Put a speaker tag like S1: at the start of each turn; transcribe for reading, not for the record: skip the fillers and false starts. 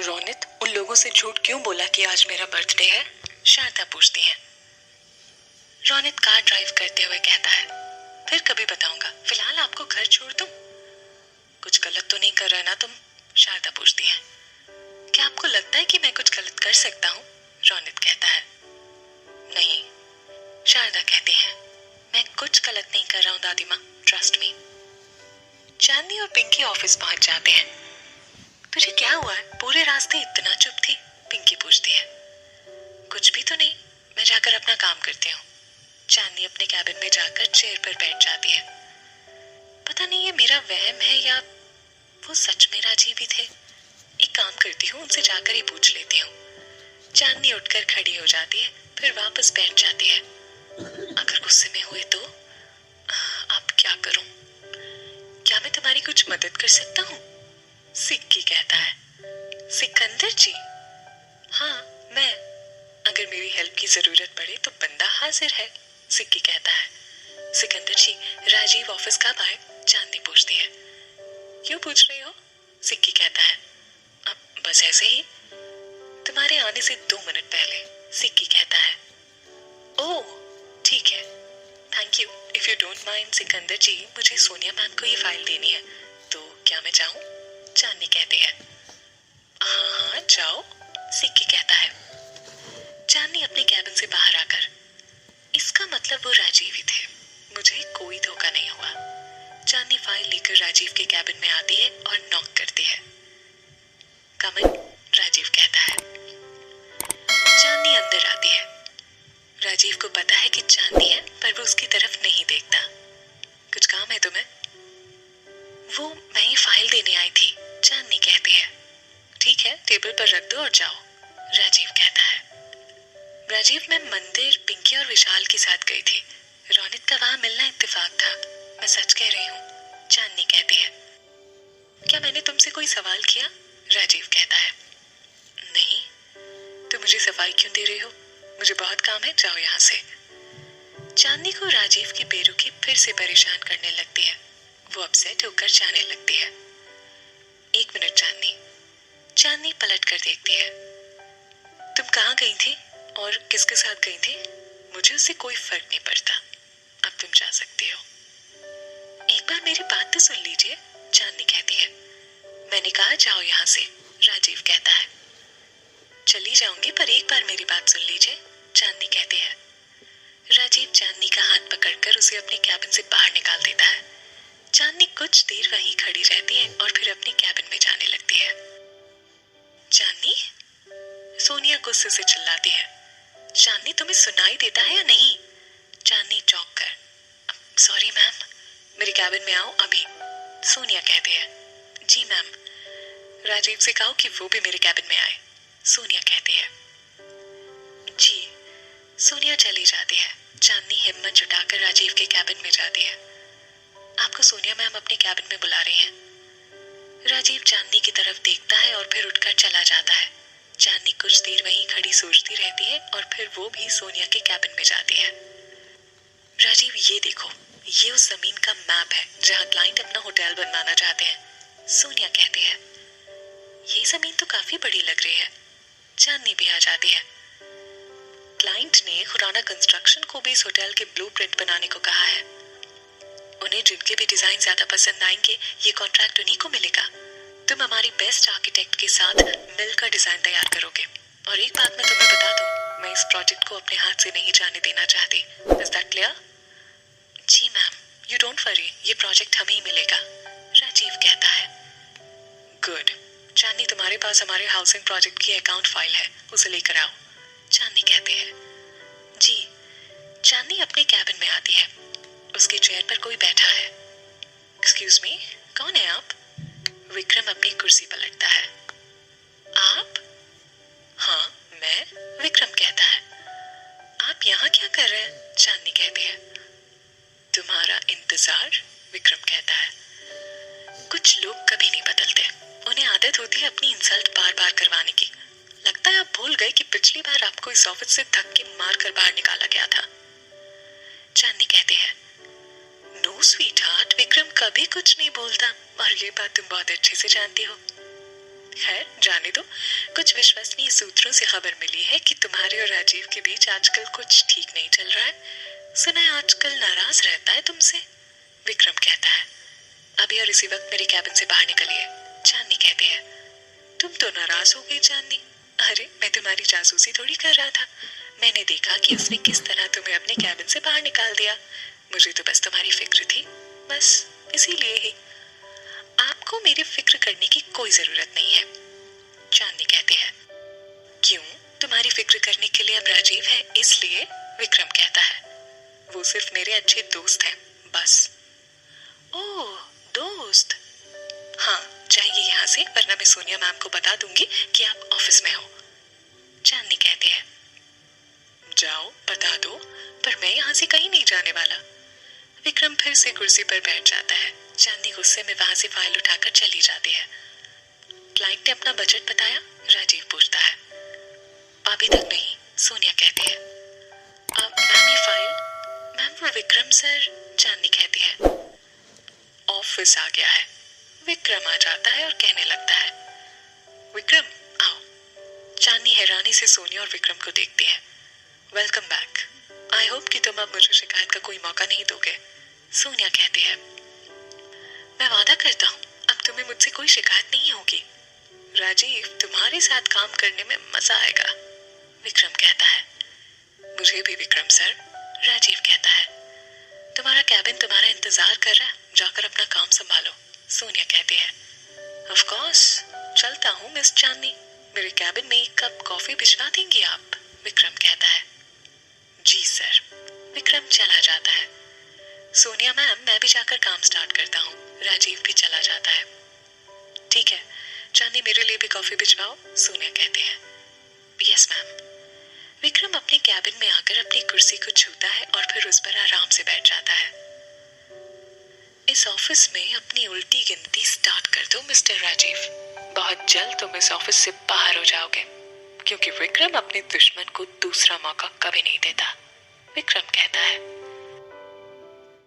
S1: रोनित उन लोगों से झूठ क्यों बोला कि आज मेरा बर्थडे है? शारदा पूछती है। रोनित कार ड्राइव करते हुए कहता है, फिर कभी बताऊंगा, फिलहाल आपको घर छोड़ दूं? कुछ गलत तो नहीं कर रहे ना तुम? शारदा पूछती है। क्या आपको लगता है कि मैं कुछ गलत कर सकता हूँ? रोनित कहता है। नहीं, शारदा कहती है, मैं कुछ गलत नहीं कर रहा हूँ दादी माँ, ट्रस्ट मी। चांदनी और पिंकी ऑफिस पहुंच जाते हैं। तुझे क्या हुआ है? पूरे रास्ते इतना चुप थी? पिंकी पूछती है। कुछ भी तो नहीं, मैं जाकर अपना काम करती हूँ। चांदनी अपने कैबिन में जाकर चेयर पर बैठ जाती है। पता नहीं ये मेरा वहम है या वो सच में राजीव ही थे। एक काम करती हूँ, उनसे जाकर ही पूछ लेती हूँ। चांदनी उठकर खड़ी हो जाती है, फिर वापस बैठ जाती है। अगर गुस्से में हुए तो अब क्या करूं? क्या मैं तुम्हारी कुछ मदद कर सकता हूँ? सिक्की कहता है। सिकंदर जी? हाँ, मैं। अगर मेरी हेल्प की जरूरत पड़े तो बंदा हाजिर है, सिक्की कहता है। सिकंदर जी, राजीव ऑफिस कब आए? चांदनी पूछती है। क्यों पूछ रही हो? सिक्की कहता है। अब बस ऐसे ही, तुम्हारे आने से 2 मिनट पहले, सिक्की कहता है। ओह, ठीक है, thank you. If you don't mind Sikandar ji, मुझे सोनिया मैम को ये फाइल देनी है, तो क्या मैं जाऊं? चांदनी कहती है। हाँ हाँ जाओ, सिक्की कहता है। चांदनी अपने कैबिन से बाहर आकर, इसका मतलब वो राजीव ही थे, मुझे कोई धोखा नहीं हुआ। चांदनी फाइल लेकर राजीव के कैबिन में आती है और नॉक करती है। कम इन, राजीव कहता है। चांदनी अंदर आती है। राजीव को पता है कि चांदनी है, पर वो उसकी तरफ नहीं देखता। कुछ काम है तुम्हें? वो मैं ये फाइल देने आई थी, चांदनी कहती है। ठीक है, टेबल पर रख दो और जाओ, राजीव कहता है। राजीव, मैं मंदिर पिंकी और विशाल के साथ गई थी। रोनित का वहां मिलना इत्तेफाक था। मैं सच कह रही हूँ, चांदनी कहती है। क्या मैंने तुमसे कोई सवाल किया? राजीव कहता है। नहीं, तुम मुझे सफाई क्यों दे रही हो? मुझे बहुत काम है, जाओ यहाँ से। चांदनी को राजीव की बेरुखी फिर से परेशान करने लगती है। वो अपसेट होकर जाने लगती है। 1 मिनट चांदनी। चांदनी पलट कर देखती है। तुम कहाँ गई थी और किसके साथ गई थी? मुझे उससे कोई फर्क नहीं पड़ता, अब तुम जा सकती हो। एक बार मेरी बात तो सुन लीजिए, चांदनी कहती है। मैंने कहा जाओ यहाँ से, राजीव कहता है। चली जाऊंगी, पर एक बार मेरी बात सुन लीजिए, चांदनी कहती है। राजीव चांदनी का हाथ पकड़कर उसे अपने कैबिन से बाहर निकाल देता है। चांदनी कुछ देर वहीं खड़ी रहती है और फिर अपने कैबिन में जाने लगती है। चांदनी, सोनिया गुस्से से चिल्लाती है। चांदनी, तुम्हें सुनाई देता है या नहीं? चांदनी चौंक कर, सॉरी मैम, मेरे कैबिन में आओ अभी, सोनिया कहती है। जी मैम। राजीव से कहो कि वो भी मेरे कैबिन में आए, सोनिया कहती है। जी। सोनिया चली जाती है। चांदनी हिम्मत जुटाकर राजीव के कैबिन में जाती है। आपको सोनिया मैम अपने कैबिन में बुला रही हैं। राजीव चांदनी की तरफ देखता है और फिर उठकर चला जाता है। चांदनी कुछ देर वहीं खड़ी सोचती रहती है और फिर वो भी सोनिया के कैबिन में जाती है। राजीव, ये देखो, ये उस जमीन का मैप है जहाँ क्लाइंट अपना होटल बनवाना चाहते हैं, सोनिया कहती है। ये जमीन तो काफी बड़ी लग रही है। चांदनी भी आ जाती है। क्लाइंट ने खुराना कंस्ट्रक्शन को भी इस होटल के ब्लूप्रिंट बनाने को कहा है। उन्हें जिनके भी डिजाइन ज्यादा पसंद आएंगे, ये कॉन्ट्रैक्ट उन्हीं को मिलेगा। तुम हमारी बेस्ट आर्किटेक्ट के साथ मिलकर डिजाइन तैयार करोगे। और एक बात मैं तुम्हें बता दूं, मैं इस प्रोजेक्ट को अपने हाथ से नहीं जाने देना चाहती। Is that clear? जी मैम, यू डोंट वरी, ये प्रोजेक्ट हमें ही मिलेगा, राजीव कहता है। गुड। चांदनी, तुम्हारे पास हमारे हाउसिंग प्रोजेक्ट की अकाउंट फाइल है, उसे लेकर आओ, चांदनी कहते हैं। जी। चांदनी अपने कैबिन में आती है। उसकी चेयर पर कोई बैठा है। एक्सक्यूज मी, कौन है आप? विक्रम अपनी कुर्सी पलटता है। आप? हाँ, मैं, विक्रम कहता है। आप यहाँ क्या कर रहे हैं? चांदनी कहती है। तुम्हारा इंतजार, विक्रम कहता है। कुछ लोग कभी नहीं बदलते, उन्हें आदत होती है अपनी इंसल्ट बार बार करवाने की। लगता है आप भूल गए कि पिछली बार आपको इस ऑफिस से धक्के मार कर बाहर निकाला गया था, चांदनी कहती है। नो स्वीट हार्ट, विक्रम कभी कुछ नहीं बोलता और ये बात तुम बहुत अच्छे से जानती हो। खैर जाने दो। कुछ विश्वसनीय सूत्रों से खबर मिली है कि तुम्हारे और राजीव के बीच आजकल कुछ ठीक नहीं चल रहा है। सुना है आजकल नाराज रहता है तुमसे, विक्रम कहता है। अभी और इसी वक्त मेरे कैबिन से बाहर निकलिए, चांदनी कहती है। तुम तो नाराज हो गई चांदनी। अरे मैं तुम्हारी जासूसी थोड़ी कर रहा था। मैंने देखा कि उसने किस तरह तुम्हें अपने कैबिन से बाहर निकाल दिया। मुझे तो बस तुम्हारी फिक्र थी, बस इसीलिए ही। आपको मेरी फिक्र करने की कोई जरूरत नहीं है, चांदनी कहती है। क्यों? तुम्हारी फिक्र करने के लिए अब राजीव है इसलिए, विक्रम कहता है। वो सिर्फ मेरे अच्छे दोस्त हैं, बस। ओह, दोस्त? हाँ, जाइए यहाँ से, वरना मैं सोनिया मैम को बता दूंगी कि आप ऑफिस में हो, चांदनी कहती है। जाओ बता दो, पर मैं यहाँ से कहीं नहीं जाने वाला। विक्रम फिर से कुर्सी पर बैठ जाता है। चांदनी गुस्से में वहां से फाइल उठाकर चली जाती है। क्लाइंट ने अपना बजट बताया, राजीव पूछता है। अभी तक नहीं, सोनिया कहती है। मैम ये फाइल? मैम वो विक्रम सर, चांदनी कहती है। ऑफिस आ गया है, विक्रम आ जाता है और कहने लगता है। विक्रम आओ। चांदनी हैरानी से सोनिया और विक्रम को देखती है। Welcome back. आई होप कि तुम अब मुझे शिकायत का कोई मौका नहीं दोगे, सोनिया कहती है। मैं वादा करता हूँ अब तुम्हें मुझसे कोई शिकायत नहीं होगी। राजीव, तुम्हारे साथ काम करने में मजा आएगा, विक्रम कहता है। मुझे भी विक्रम सर, राजीव कहता है। तुम्हारा कैबिन तुम्हारा इंतजार कर रहा है, जाकर अपना काम संभालो, सोनिया कहती है। ऑफ कोर्स, चलता हूँ मिस चांदनी। मेरे कैबिन में एक कप कॉफी भिजवा देंगी आप, विक्रम कहता है। जी सर, विक्रम चला जाता है। सोनिया मैम, मैं भी जाकर काम स्टार्ट करता हूँ, राजीव भी चला जाता है। ठीक है, चांदनी मेरे लिए भी कॉफी भिजवाओ, सोनिया कहते हैं। Yes ma'am. विक्रम अपने कैबिन में आकर अपनी कुर्सी को छूता है और फिर उस पर आराम से बैठ जाता है। इस ऑफिस में अपनी उल्टी गिनती स्टार्ट कर दो मिस्टर राजीव। बहुत जल्द तुम इस ऑफिस से बाहर हो जाओगे, क्योंकि विक्रम अपने दुश्मन को दूसरा मौका कभी नहीं देता, विक्रम कहता है।